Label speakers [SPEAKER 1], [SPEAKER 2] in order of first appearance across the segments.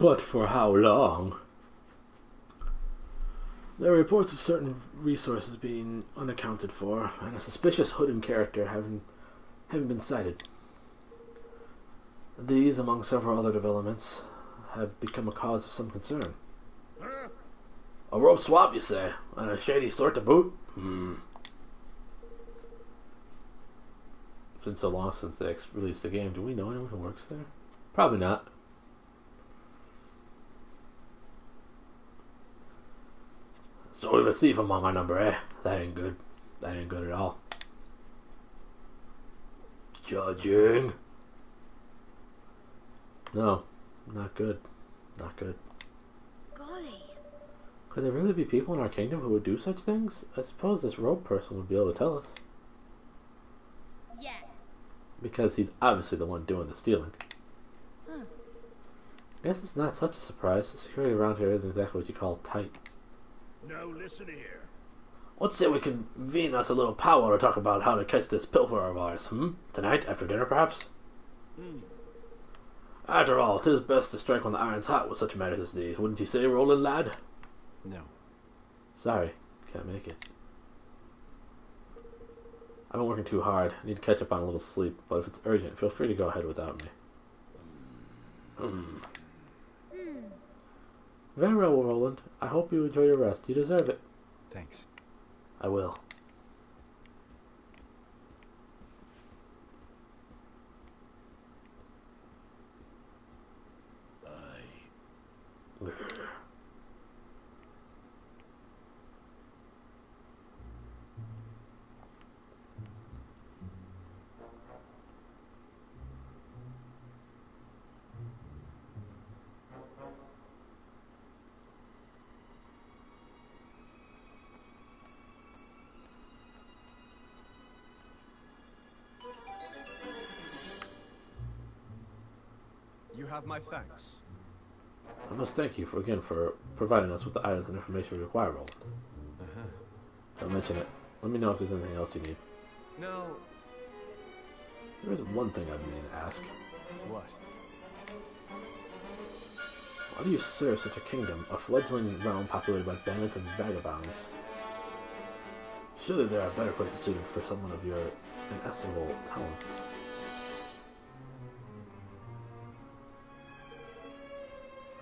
[SPEAKER 1] But for how long? There are reports of certain resources being unaccounted for, and a suspicious hidden character having been sighted. These, among several other developments, have become a cause of some concern.
[SPEAKER 2] Huh?
[SPEAKER 1] A rope swap, you say? And a shady sort to boot? It's been so long since they released the game. Do we know anyone who works there? Probably not. So we have a thief among our number, eh? That ain't good. That ain't good at all. Judging? No, not good. Not good.
[SPEAKER 3] Golly.
[SPEAKER 1] Could there really be people in our kingdom who would do such things? I suppose this rope person would be able to tell us.
[SPEAKER 3] Yeah.
[SPEAKER 1] Because he's obviously the one doing the stealing.
[SPEAKER 3] Huh.
[SPEAKER 1] I guess it's not such a surprise. The security around here isn't exactly what you call tight.
[SPEAKER 2] No, listen here.
[SPEAKER 1] Let's say we convene us a little powwow to talk about how to catch this pilferer of ours, Tonight, after dinner, perhaps? After all, it is best to strike when the iron's hot with such matters as these. Wouldn't you say, Roland, lad?
[SPEAKER 4] No.
[SPEAKER 1] Sorry, can't make it. I've been working too hard. I need to catch up on a little sleep, but if it's urgent, feel free to go ahead without me. Very well, Roland. I hope you enjoy your rest. You deserve it.
[SPEAKER 4] Thanks.
[SPEAKER 1] I will.
[SPEAKER 4] You have my thanks.
[SPEAKER 1] I must thank you for providing us with the items and information we require, Roland. Don't mention it. Let me know if there's anything else you need.
[SPEAKER 4] No.
[SPEAKER 1] There is one thing I've been meaning to ask.
[SPEAKER 4] What?
[SPEAKER 1] Why do you serve such a kingdom, a fledgling realm populated by bandits and vagabonds? Surely there are better places suited for someone of your inestimable talents.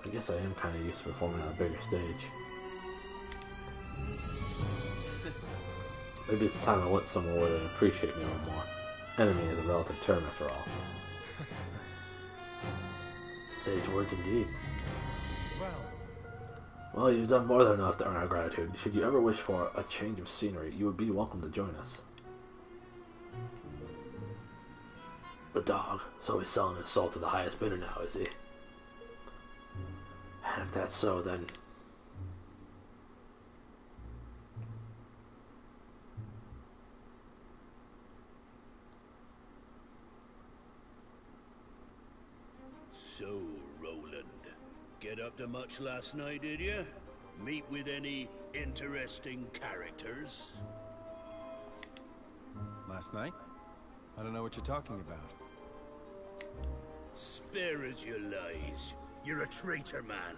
[SPEAKER 1] I guess I am kind of used to performing on a bigger stage. Maybe it's time I went somewhere where they appreciate me a little more. Enemy is a relative term, after all. Sage words indeed. Well, you've done more than enough to earn our gratitude. Should you ever wish for a change of scenery, you would be welcome to join us. The dog. So he's selling his soul to the highest bidder now, is he? And if that's so, then...
[SPEAKER 2] So, Roland, get up to much last night, did you? Meet with any interesting characters?
[SPEAKER 4] Last night? I don't know what you're talking about.
[SPEAKER 2] Spare us your lies. You're a traitor, man.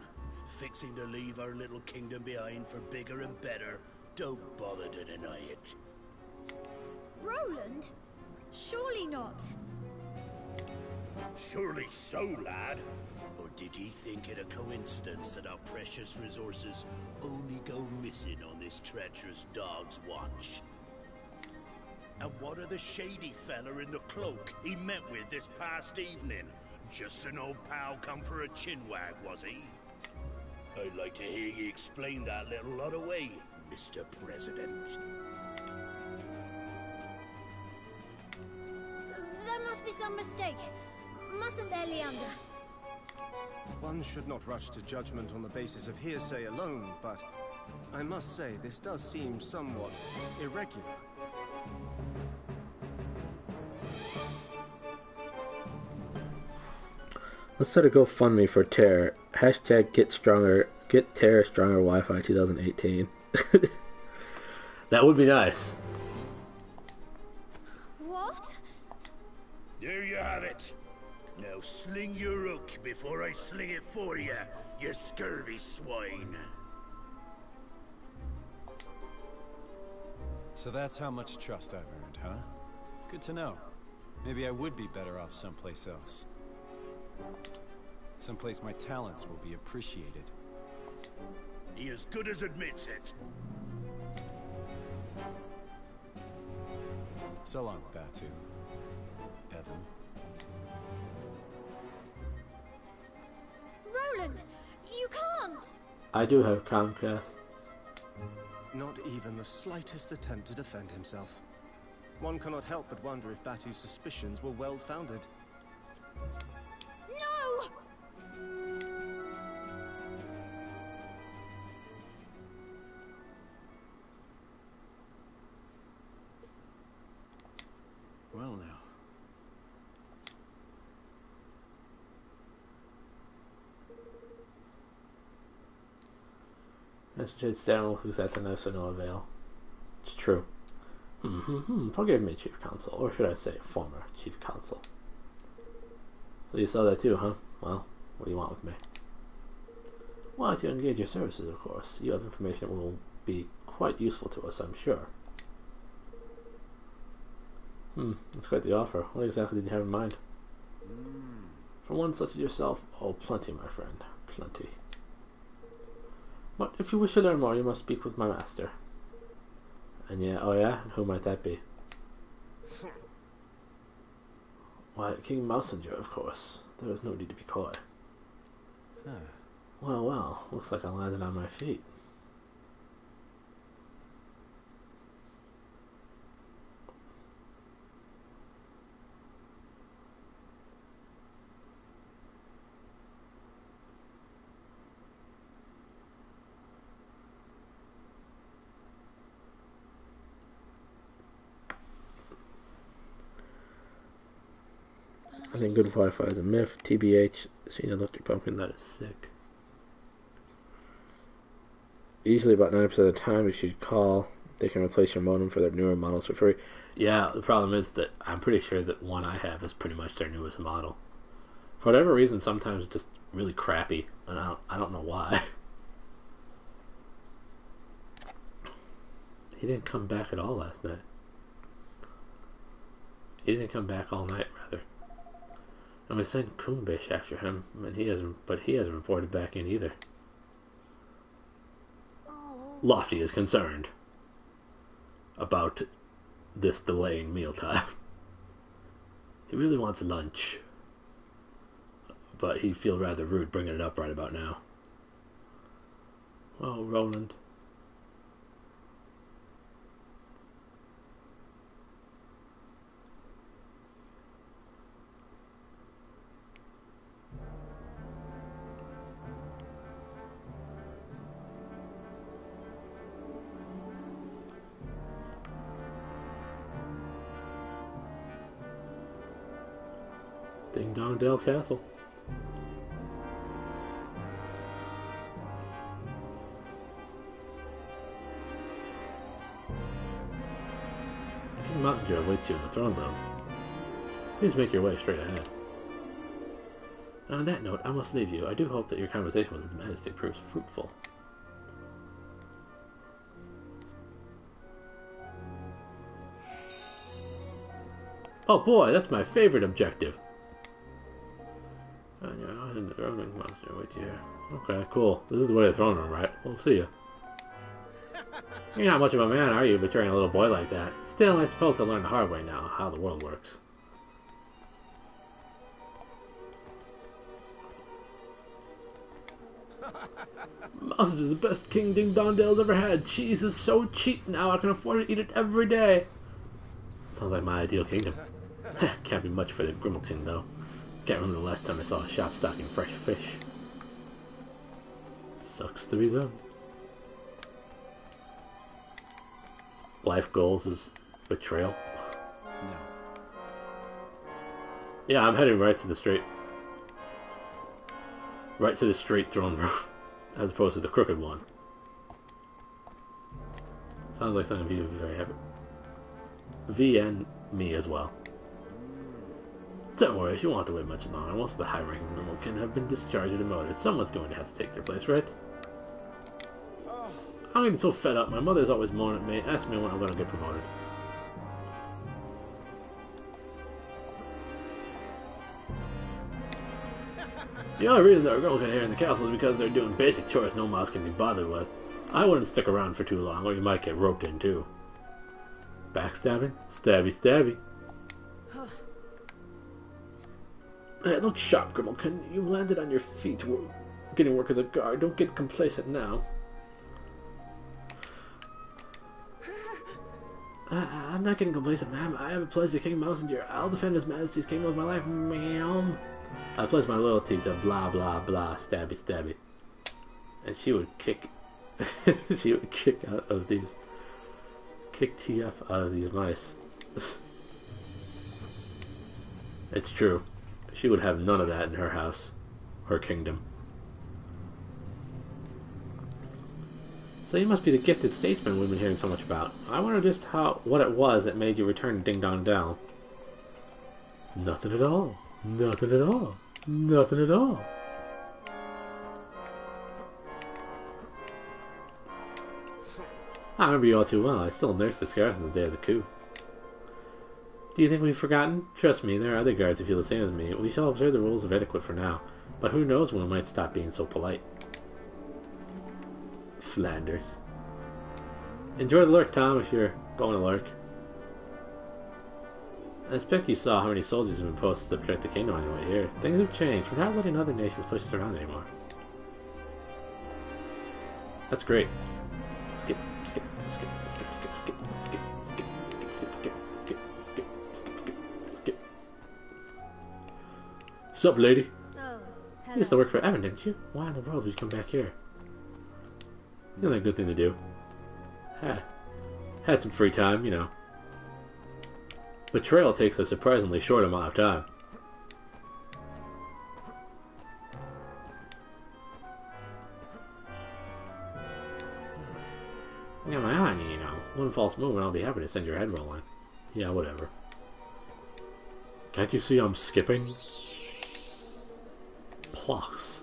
[SPEAKER 2] Fixing to leave our little kingdom behind for bigger and better. Don't bother to deny it.
[SPEAKER 3] Roland? Surely not.
[SPEAKER 2] Surely so, lad. Or did ye think it a coincidence that our precious resources only go missing on this treacherous dog's watch? And what of the shady fella in the cloak he met with this past evening? Just an old pal come for a chinwag, was he? I'd like to hear ye explain that little lot away, Mr. President.
[SPEAKER 3] There must be some mistake. Mustn't there, Leander?
[SPEAKER 4] One should not rush to judgment on the basis of hearsay alone, but I must say this does seem somewhat irregular.
[SPEAKER 1] Let's start a GoFundMe for Terror. Hashtag Get Terror Stronger Wi-Fi 2018. That would be nice.
[SPEAKER 3] What?
[SPEAKER 2] There you have it. Now Sling your hook before I sling it for you, you scurvy swine.
[SPEAKER 5] So that's how much trust I've earned, huh? Good to know. Maybe I would be better off someplace else. Someplace my talents will be appreciated.
[SPEAKER 2] He as good as admits it.
[SPEAKER 5] So long, Batu. Evan.
[SPEAKER 3] Roland, you can't!
[SPEAKER 1] I do have Comcast.
[SPEAKER 4] Not even the slightest attempt to defend himself. One cannot help but wonder if Batu's suspicions were well-founded.
[SPEAKER 3] No!
[SPEAKER 5] Well now.
[SPEAKER 1] Message down who's at the knife to no avail. It's true. Forgive me, Chief Counsel. Or should I say, former Chief Counsel. So you saw that too, huh? Well, what do you want with me? Well, to engage your services, of course. You have information that will be quite useful to us, I'm sure. That's quite the offer. What exactly did you have in mind? For one such as yourself, oh, plenty, my friend. Plenty. But if you wish to learn more, you must speak with my master. And yeah, oh yeah? Who might that be? Why, King Mousinger, of course. There is no need to be coy.
[SPEAKER 5] Huh.
[SPEAKER 1] Well, well, looks like I landed on my feet. I think good Wi-Fi is a myth. TBH, seen a electric pumpkin, that is sick. Usually about 90% of the time if you call, they can replace your modem for their newer models for free. Yeah, the problem is that I'm pretty sure that one I have is pretty much their newest model. For whatever reason, sometimes it's just really crappy, and I don't know why. He didn't come back at all last night. He didn't come back all night, rather. And we sent Kumbish after him, and he hasn't reported back in either.
[SPEAKER 3] Oh.
[SPEAKER 1] Lofty is concerned about this delaying mealtime. He really wants lunch, but he'd feel rather rude bringing it up right about now. Oh, Roland. Ding Dong Dale Castle. King Messenger awaits you in the throne room. Please make your way straight ahead. And on that note, I must leave you. I do hope that your conversation with His Majesty proves fruitful. Oh boy, that's my favorite objective. Okay, cool. This is the way to the throne room, right? We'll see you. You're not much of a man, are you, betraying a little boy like that? Still, I suppose I'll learn the hard way now, how the world works. Mustard is the best King Ding Dong Dale's ever had. Cheese is so cheap now, I can afford to eat it every day. Sounds like my ideal kingdom. Can't be much for the Grimmleton, though. Can't remember the last time I saw a shop stocking fresh fish. Sucks to be them. Life goals is betrayal.
[SPEAKER 5] No.
[SPEAKER 1] Yeah, I'm heading right to the straight. Right to the straight throne room, as opposed to the crooked one. Sounds like something V would be very happy. V and me as well. Don't worry, she won't have to wait much longer. Most of the high-ranking Grimalkin have been discharged or demoted. Someone's going to have to take their place, right? I'm getting so fed up. My mother's always moaning at me, asking me when I'm going to get promoted. The only reason there are Grimalkin here in the castle is because they're doing basic chores no mouse can be bothered with. I wouldn't stick around for too long, or you might get roped in too. Backstabbing? Stabby, stabby. Hey, look sharp, Grimalkin. You landed on your feet, getting work as a guard. Don't get complacent now. I'm not getting complacent, ma'am. I have a pledge to King Messenger. I'll defend His Majesty's kingdom with my life, ma'am. I pledge my loyalty to blah blah blah, stabby stabby. And she would kick she would kick TF out of these mice. It's true. She would have none of that in her house. Her kingdom. So you must be the gifted statesman we've been hearing so much about. I wonder just what it was that made you return to Ding Dong Dell. Nothing at all. Nothing at all. Nothing at all. I remember you all too well. I still nursed the scars on the day of the coup. Do you think we've forgotten? Trust me, there are other guards who feel the same as me. We shall observe the rules of etiquette for now. But who knows when we might stop being so polite. Flanders. Enjoy the lurk, Tom, if you're going to lurk. I expect you saw how many soldiers have been posted to protect the kingdom on your way here. Things have changed. We're not letting other nations push us around anymore. That's great. Skip, skip, skip, skip, skip, skip, skip, skip, skip, skip, skip, skip. Sup, lady?
[SPEAKER 3] Oh,
[SPEAKER 1] You used to work for Evan, didn't you? Why in the world would you come back here? You know, a good thing to do. Had some free time, you know. Betrayal takes a surprisingly short amount of time. I got my eye on you, you know. One false move and I'll be happy to send your head rolling. Yeah, whatever. Can't you see I'm skipping? Plus.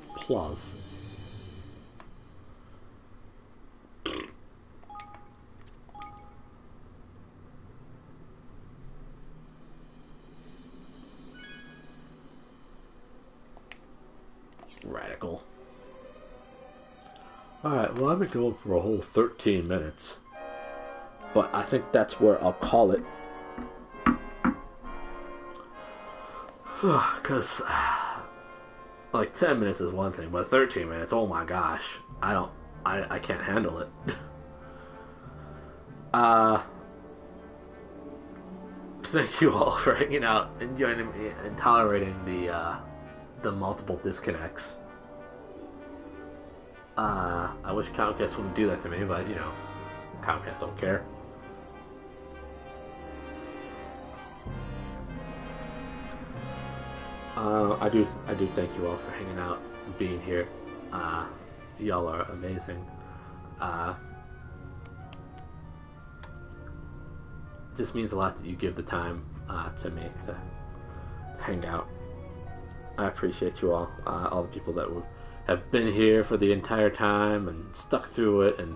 [SPEAKER 1] Radical. Alright, well I've been going for a whole 13 minutes. But I think that's where I'll call it. Because, like 10 minutes is one thing, but 13 minutes, oh my gosh. I can't handle it. Thank you all for hanging out and joining me and tolerating the multiple disconnects. I wish Comcast wouldn't do that to me, but you know, Comcast don't care. I do thank you all for hanging out and being here. Y'all are amazing. Just means a lot that you give the time to me to hang out. I appreciate you all the people that have been here for the entire time and stuck through it and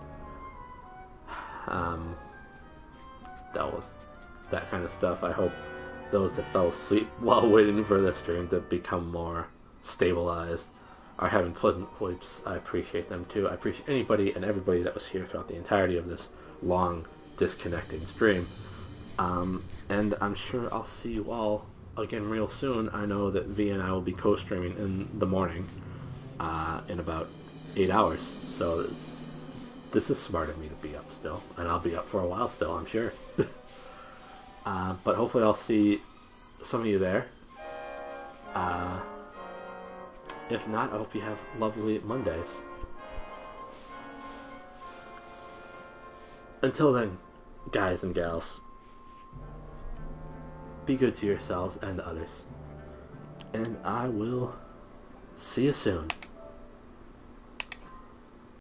[SPEAKER 1] dealt with that kind of stuff. I hope those that fell asleep while waiting for the stream to become more stabilized are having pleasant sleeps. I appreciate them too. I appreciate anybody and everybody that was here throughout the entirety of this long disconnecting stream. And I'm sure I'll see you all again real soon. I know that V and I will be co-streaming in the morning in about 8 hours. So this is smart of me to be up still. And I'll be up for a while still, I'm sure. But hopefully I'll see some of you there. If not, I hope you have lovely Mondays. Until then, guys and gals, be good to yourselves and others. And I will see you soon.